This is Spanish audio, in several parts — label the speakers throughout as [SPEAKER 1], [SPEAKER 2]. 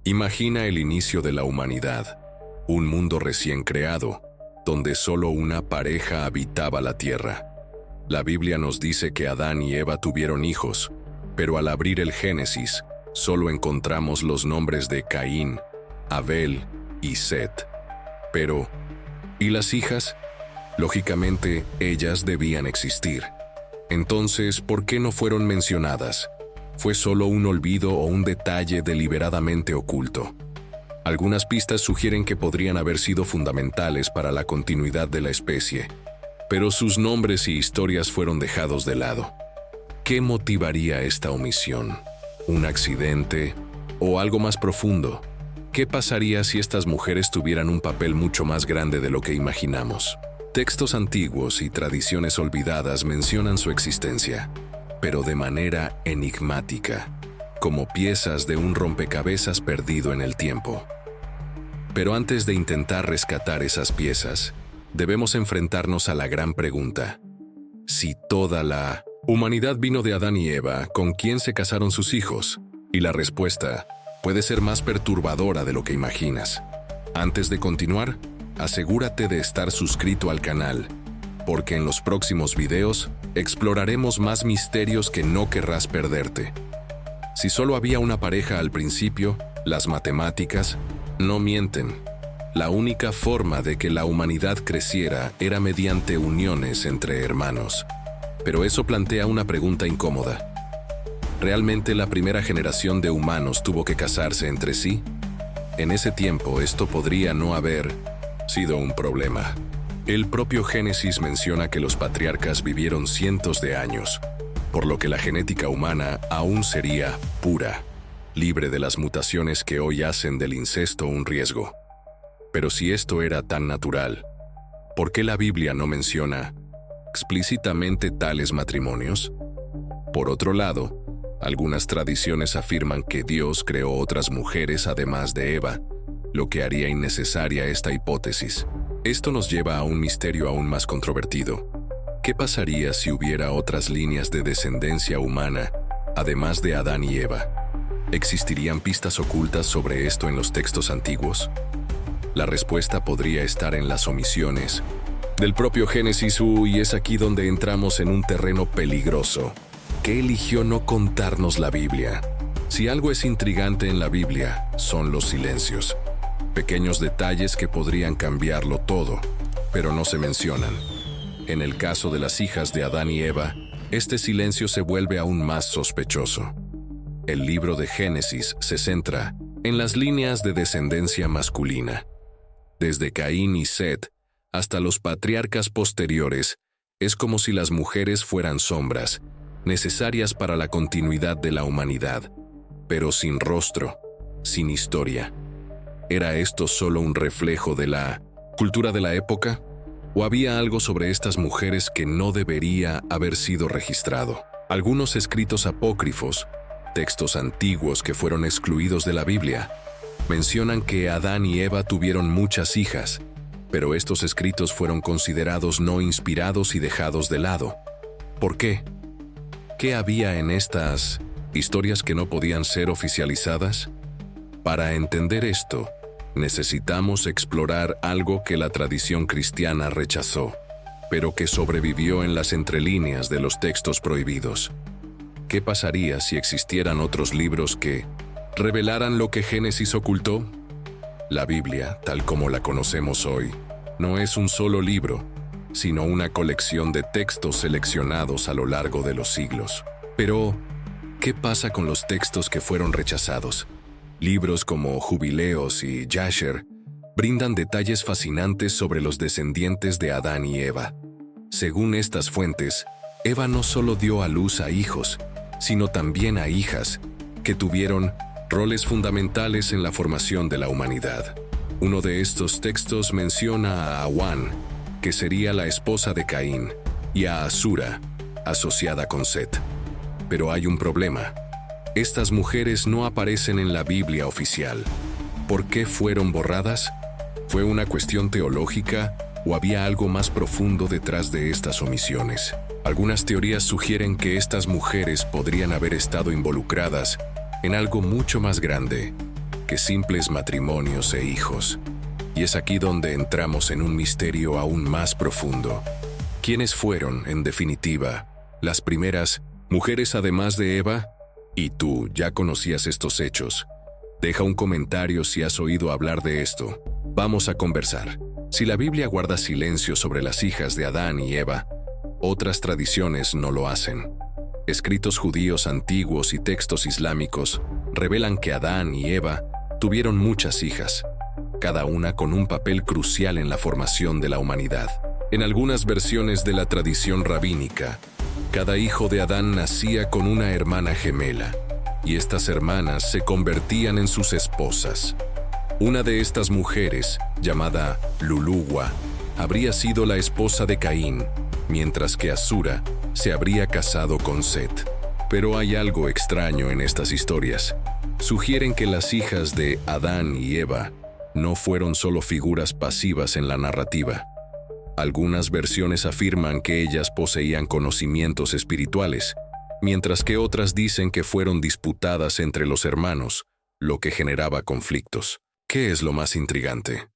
[SPEAKER 1] Imagina el inicio de la humanidad, un mundo recién creado, donde solo una pareja habitaba la tierra. La Biblia nos dice que Adán y Eva tuvieron hijos, pero al abrir el Génesis, solo encontramos los nombres de Caín, Abel y Set. Pero, ¿y las hijas? Lógicamente, ellas debían existir. Entonces, ¿por qué no fueron mencionadas? ¿Fue solo un olvido o un detalle deliberadamente oculto? Algunas pistas sugieren que podrían haber sido fundamentales para la continuidad de la especie, pero sus nombres y historias fueron dejados de lado. ¿Qué motivaría esta omisión? ¿Un accidente? ¿O algo más profundo? ¿Qué pasaría si estas mujeres tuvieran un papel mucho más grande de lo que imaginamos? Textos antiguos y tradiciones olvidadas mencionan su existencia, pero de manera enigmática, como piezas de un rompecabezas perdido en el tiempo. Pero antes de intentar rescatar esas piezas, debemos enfrentarnos a la gran pregunta. Si toda la humanidad vino de Adán y Eva, ¿con quién se casaron sus hijos? Y la respuesta puede ser más perturbadora de lo que imaginas. Antes de continuar, asegúrate de estar suscrito al canal, porque en los próximos videos exploraremos más misterios que no querrás perderte. Si solo había una pareja al principio, las matemáticas no mienten. La única forma de que la humanidad creciera era mediante uniones entre hermanos. Pero eso plantea una pregunta incómoda. ¿Realmente la primera generación de humanos tuvo que casarse entre sí? En ese tiempo esto podría no haber sido un problema. El propio Génesis menciona que los patriarcas vivieron cientos de años, por lo que la genética humana aún sería pura, libre de las mutaciones que hoy hacen del incesto un riesgo. Pero si esto era tan natural, ¿por qué la Biblia no menciona explícitamente tales matrimonios? Por otro lado, algunas tradiciones afirman que Dios creó otras mujeres además de Eva, lo que haría innecesaria esta hipótesis. Esto nos lleva a un misterio aún más controvertido. ¿Qué pasaría si hubiera otras líneas de descendencia humana, además de Adán y Eva? ¿Existirían pistas ocultas sobre esto en los textos antiguos? La respuesta podría estar en las omisiones del propio Génesis, y es aquí donde entramos en un terreno peligroso. ¿Qué eligió no contarnos la Biblia? Si algo es intrigante en la Biblia, son los silencios. Pequeños detalles que podrían cambiarlo todo, pero no se mencionan. En el caso de las hijas de Adán y Eva, este silencio se vuelve aún más sospechoso. El libro de Génesis se centra en las líneas de descendencia masculina. Desde Caín y Set hasta los patriarcas posteriores, es como si las mujeres fueran sombras, necesarias para la continuidad de la humanidad, pero sin rostro, sin historia. ¿Era esto solo un reflejo de la cultura de la época? ¿O había algo sobre estas mujeres que no debería haber sido registrado? Algunos escritos apócrifos, textos antiguos que fueron excluidos de la Biblia, mencionan que Adán y Eva tuvieron muchas hijas, pero estos escritos fueron considerados no inspirados y dejados de lado. ¿Por qué? ¿Qué había en estas historias que no podían ser oficializadas? Para entender esto, necesitamos explorar algo que la tradición cristiana rechazó, pero que sobrevivió en las entrelíneas de los textos prohibidos. ¿Qué pasaría si existieran otros libros que revelaran lo que Génesis ocultó? La Biblia, tal como la conocemos hoy, no es un solo libro, sino una colección de textos seleccionados a lo largo de los siglos. Pero, ¿qué pasa con los textos que fueron rechazados? Libros como Jubileos y Jasher brindan detalles fascinantes sobre los descendientes de Adán y Eva. Según estas fuentes, Eva no solo dio a luz a hijos, sino también a hijas, que tuvieron roles fundamentales en la formación de la humanidad. Uno de estos textos menciona a Awan, que sería la esposa de Caín, y a Asura, asociada con Set. Pero hay un problema. Estas mujeres no aparecen en la Biblia oficial. ¿Por qué fueron borradas? ¿Fue una cuestión teológica o había algo más profundo detrás de estas omisiones? Algunas teorías sugieren que estas mujeres podrían haber estado involucradas en algo mucho más grande, que simples matrimonios e hijos. Y es aquí donde entramos en un misterio aún más profundo. ¿Quiénes fueron, en definitiva, las primeras mujeres además de Eva? Y tú ya conocías estos hechos. Deja un comentario si has oído hablar de esto. Vamos a conversar. Si la Biblia guarda silencio sobre las hijas de Adán y Eva, otras tradiciones no lo hacen. Escritos judíos antiguos y textos islámicos revelan que Adán y Eva tuvieron muchas hijas, cada una con un papel crucial en la formación de la humanidad. En algunas versiones de la tradición rabínica, cada hijo de Adán nacía con una hermana gemela, y estas hermanas se convertían en sus esposas. Una de estas mujeres, llamada Luluwa, habría sido la esposa de Caín, mientras que Asura se habría casado con Set. Pero hay algo extraño en estas historias. Sugieren que las hijas de Adán y Eva no fueron solo figuras pasivas en la narrativa. Algunas versiones afirman que ellas poseían conocimientos espirituales, mientras que otras dicen que fueron disputadas entre los hermanos, lo que generaba conflictos. ¿Qué es lo más intrigante?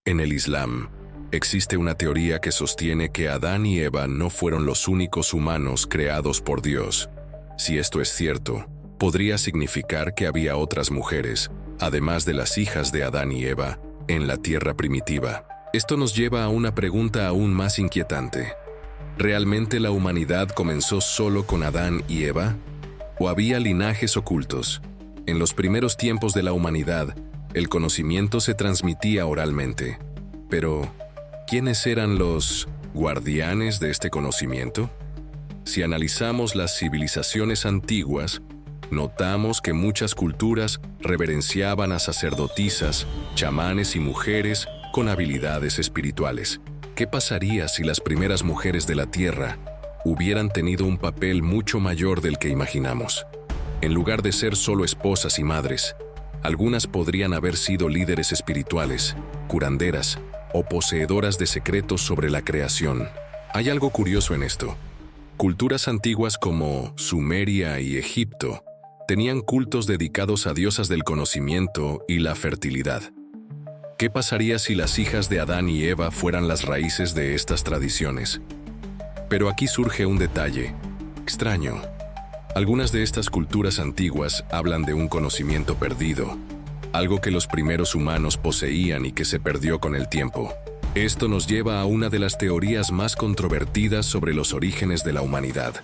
[SPEAKER 1] En el Islam, existe una teoría que sostiene que Adán y Eva no fueron los únicos humanos creados por Dios. Si esto es cierto, podría significar que había otras mujeres, además de las hijas de Adán y Eva, en la tierra primitiva. Esto nos lleva a una pregunta aún más inquietante. ¿Realmente la humanidad comenzó solo con Adán y Eva? ¿O había linajes ocultos? En los primeros tiempos de la humanidad, el conocimiento se transmitía oralmente. Pero, ¿quiénes eran los guardianes de este conocimiento? Si analizamos las civilizaciones antiguas, notamos que muchas culturas reverenciaban a sacerdotisas, chamanes y mujeres con habilidades espirituales. ¿Qué pasaría si las primeras mujeres de la Tierra hubieran tenido un papel mucho mayor del que imaginamos? En lugar de ser solo esposas y madres, algunas podrían haber sido líderes espirituales, curanderas o poseedoras de secretos sobre la creación. Hay algo curioso en esto. Culturas antiguas como Sumeria y Egipto tenían cultos dedicados a diosas del conocimiento y la fertilidad. ¿Qué pasaría si las hijas de Adán y Eva fueran las raíces de estas tradiciones? Pero aquí surge un detalle extraño. Algunas de estas culturas antiguas hablan de un conocimiento perdido, algo que los primeros humanos poseían y que se perdió con el tiempo. Esto nos lleva a una de las teorías más controvertidas sobre los orígenes de la humanidad.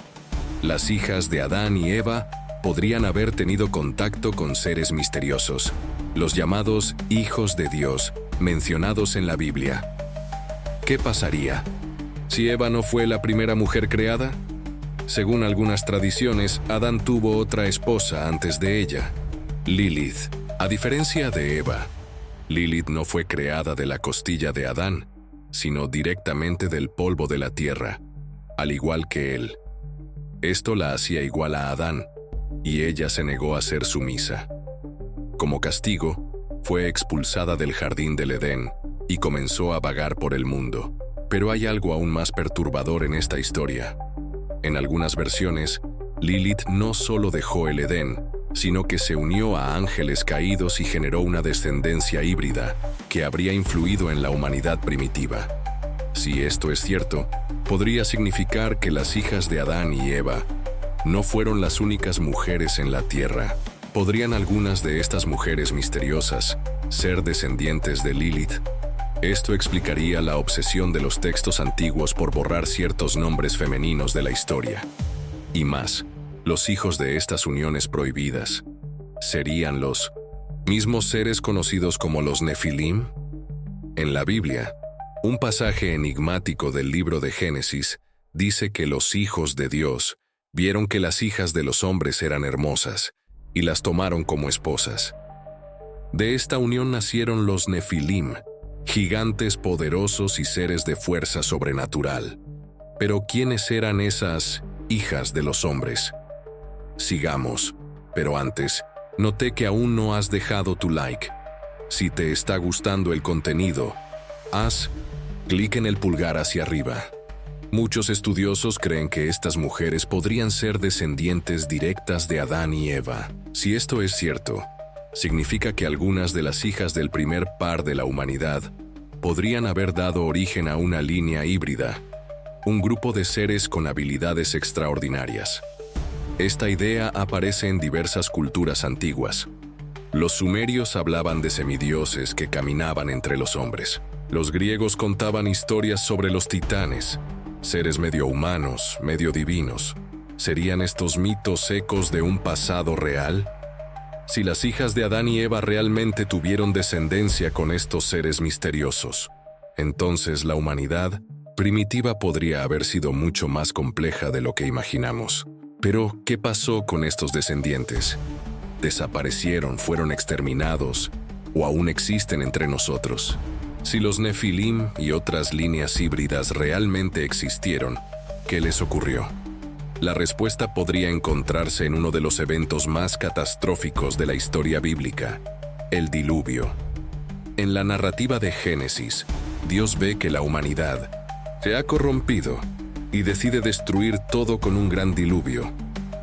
[SPEAKER 1] Las hijas de Adán y Eva podrían haber tenido contacto con seres misteriosos, los llamados hijos de Dios, mencionados en la Biblia. ¿Qué pasaría si Eva no fue la primera mujer creada? Según algunas tradiciones, Adán tuvo otra esposa antes de ella, Lilith. A diferencia de Eva, Lilith no fue creada de la costilla de Adán, sino directamente del polvo de la tierra, al igual que él. Esto la hacía igual a Adán, y ella se negó a ser sumisa. Como castigo, fue expulsada del jardín del Edén y comenzó a vagar por el mundo. Pero hay algo aún más perturbador en esta historia. En algunas versiones, Lilith no solo dejó el Edén, sino que se unió a ángeles caídos y generó una descendencia híbrida que habría influido en la humanidad primitiva. Si esto es cierto, podría significar que las hijas de Adán y Eva no fueron las únicas mujeres en la tierra. ¿Podrían algunas de estas mujeres misteriosas ser descendientes de Lilith? Esto explicaría la obsesión de los textos antiguos por borrar ciertos nombres femeninos de la historia. Y más, los hijos de estas uniones prohibidas serían los mismos seres conocidos como los Nefilim. En la Biblia, un pasaje enigmático del libro de Génesis dice que los hijos de Dios vieron que las hijas de los hombres eran hermosas y las tomaron como esposas. De esta unión nacieron los Nefilim, gigantes poderosos y seres de fuerza sobrenatural. Pero ¿quiénes eran esas hijas de los hombres? Sigamos, pero antes, noté que aún no has dejado tu like. Si te está gustando el contenido, haz clic en el pulgar hacia arriba. Muchos estudiosos creen que estas mujeres podrían ser descendientes directas de Adán y Eva. Si esto es cierto, significa que algunas de las hijas del primer par de la humanidad podrían haber dado origen a una línea híbrida, un grupo de seres con habilidades extraordinarias. Esta idea aparece en diversas culturas antiguas. Los sumerios hablaban de semidioses que caminaban entre los hombres. Los griegos contaban historias sobre los titanes, seres medio humanos, medio divinos. ¿Serían estos mitos ecos de un pasado real? Si las hijas de Adán y Eva realmente tuvieron descendencia con estos seres misteriosos, entonces la humanidad primitiva podría haber sido mucho más compleja de lo que imaginamos. Pero, ¿qué pasó con estos descendientes? ¿Desaparecieron, fueron exterminados o aún existen entre nosotros? Si los Nefilim y otras líneas híbridas realmente existieron, ¿qué les ocurrió? La respuesta podría encontrarse en uno de los eventos más catastróficos de la historia bíblica, el diluvio. En la narrativa de Génesis, Dios ve que la humanidad se ha corrompido y decide destruir todo con un gran diluvio,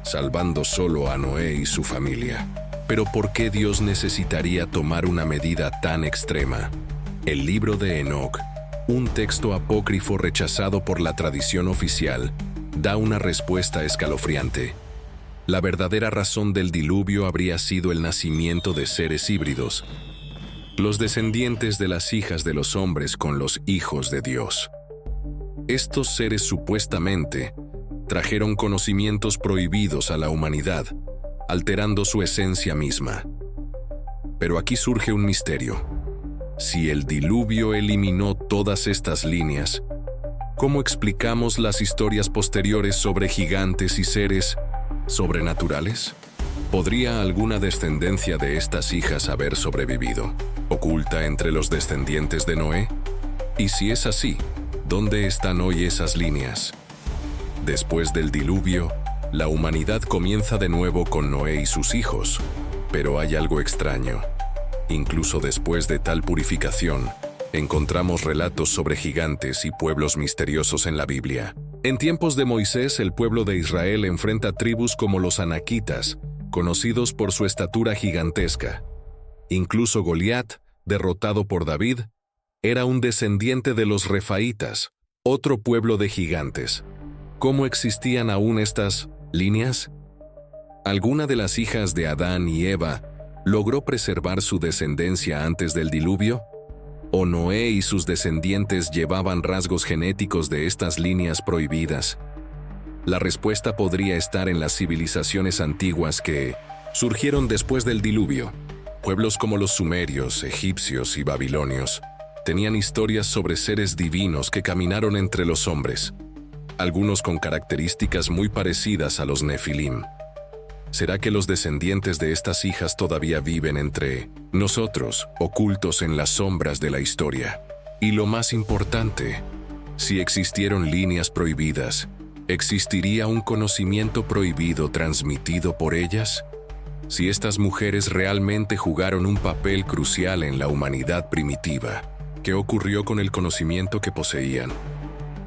[SPEAKER 1] salvando solo a Noé y su familia. Pero ¿por qué Dios necesitaría tomar una medida tan extrema? El libro de Enoc, un texto apócrifo rechazado por la tradición oficial, da una respuesta escalofriante. La verdadera razón del diluvio habría sido el nacimiento de seres híbridos, los descendientes de las hijas de los hombres con los hijos de Dios. Estos seres supuestamente trajeron conocimientos prohibidos a la humanidad, alterando su esencia misma. Pero aquí surge un misterio. Si el diluvio eliminó todas estas líneas, ¿cómo explicamos las historias posteriores sobre gigantes y seres sobrenaturales? ¿Podría alguna descendencia de estas hijas haber sobrevivido, oculta entre los descendientes de Noé? Y si es así, ¿dónde están hoy esas líneas? Después del diluvio, la humanidad comienza de nuevo con Noé y sus hijos, pero hay algo extraño. Incluso después de tal purificación, encontramos relatos sobre gigantes y pueblos misteriosos en la Biblia. En tiempos de Moisés, el pueblo de Israel enfrenta tribus como los anaquitas, conocidos por su estatura gigantesca. Incluso Goliat, derrotado por David, era un descendiente de los refaítas, otro pueblo de gigantes. ¿Cómo existían aún estas líneas? ¿Alguna de las hijas de Adán y Eva logró preservar su descendencia antes del diluvio? ¿O Noé y sus descendientes llevaban rasgos genéticos de estas líneas prohibidas? La respuesta podría estar en las civilizaciones antiguas que surgieron después del diluvio. Pueblos como los sumerios, egipcios y babilonios tenían historias sobre seres divinos que caminaron entre los hombres, algunos con características muy parecidas a los Nefilim. ¿Será que los descendientes de estas hijas todavía viven entre nosotros, ocultos en las sombras de la historia? Y lo más importante, si existieron líneas prohibidas, ¿existiría un conocimiento prohibido transmitido por ellas? Si estas mujeres realmente jugaron un papel crucial en la humanidad primitiva, ¿qué ocurrió con el conocimiento que poseían?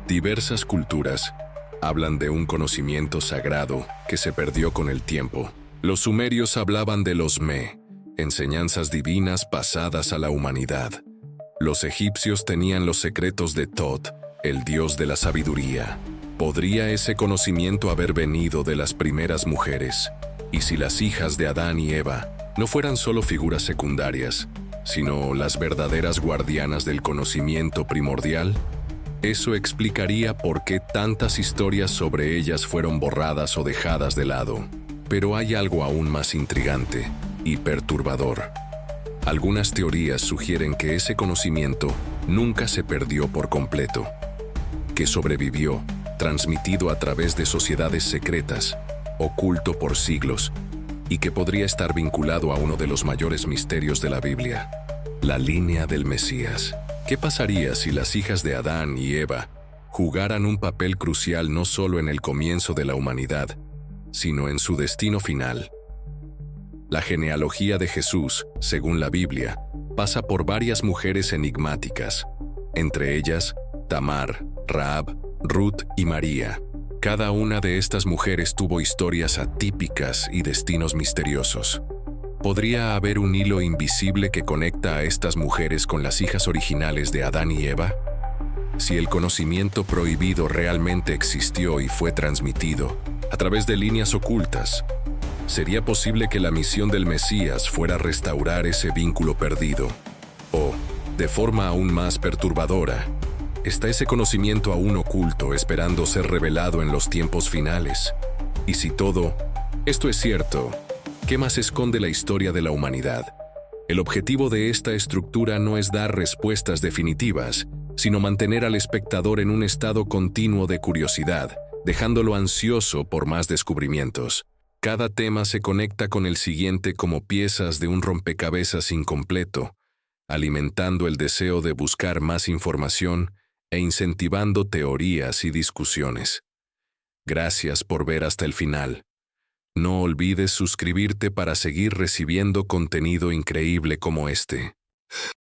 [SPEAKER 1] Diversas culturas hablan de un conocimiento sagrado que se perdió con el tiempo. Los sumerios hablaban de los Me, enseñanzas divinas pasadas a la humanidad. Los egipcios tenían los secretos de Tot, el dios de la sabiduría. ¿Podría ese conocimiento haber venido de las primeras mujeres? Y si las hijas de Adán y Eva no fueran solo figuras secundarias, sino las verdaderas guardianas del conocimiento primordial, eso explicaría por qué tantas historias sobre ellas fueron borradas o dejadas de lado. Pero hay algo aún más intrigante y perturbador. Algunas teorías sugieren que ese conocimiento nunca se perdió por completo, que sobrevivió, transmitido a través de sociedades secretas, oculto por siglos, y que podría estar vinculado a uno de los mayores misterios de la Biblia, la línea del Mesías. ¿Qué pasaría si las hijas de Adán y Eva jugaran un papel crucial no solo en el comienzo de la humanidad, sino en su destino final? La genealogía de Jesús, según la Biblia, pasa por varias mujeres enigmáticas, entre ellas Tamar, Rahab, Ruth y María. Cada una de estas mujeres tuvo historias atípicas y destinos misteriosos. ¿Podría haber un hilo invisible que conecta a estas mujeres con las hijas originales de Adán y Eva? Si el conocimiento prohibido realmente existió y fue transmitido a través de líneas ocultas, ¿sería posible que la misión del Mesías fuera restaurar ese vínculo perdido? O, de forma aún más perturbadora, ¿está ese conocimiento aún oculto esperando ser revelado en los tiempos finales? Y si todo esto es cierto, ¿qué más esconde la historia de la humanidad? El objetivo de esta estructura no es dar respuestas definitivas, sino mantener al espectador en un estado continuo de curiosidad, dejándolo ansioso por más descubrimientos. Cada tema se conecta con el siguiente como piezas de un rompecabezas incompleto, alimentando el deseo de buscar más información e incentivando teorías y discusiones. Gracias por ver hasta el final. No olvides suscribirte para seguir recibiendo contenido increíble como este.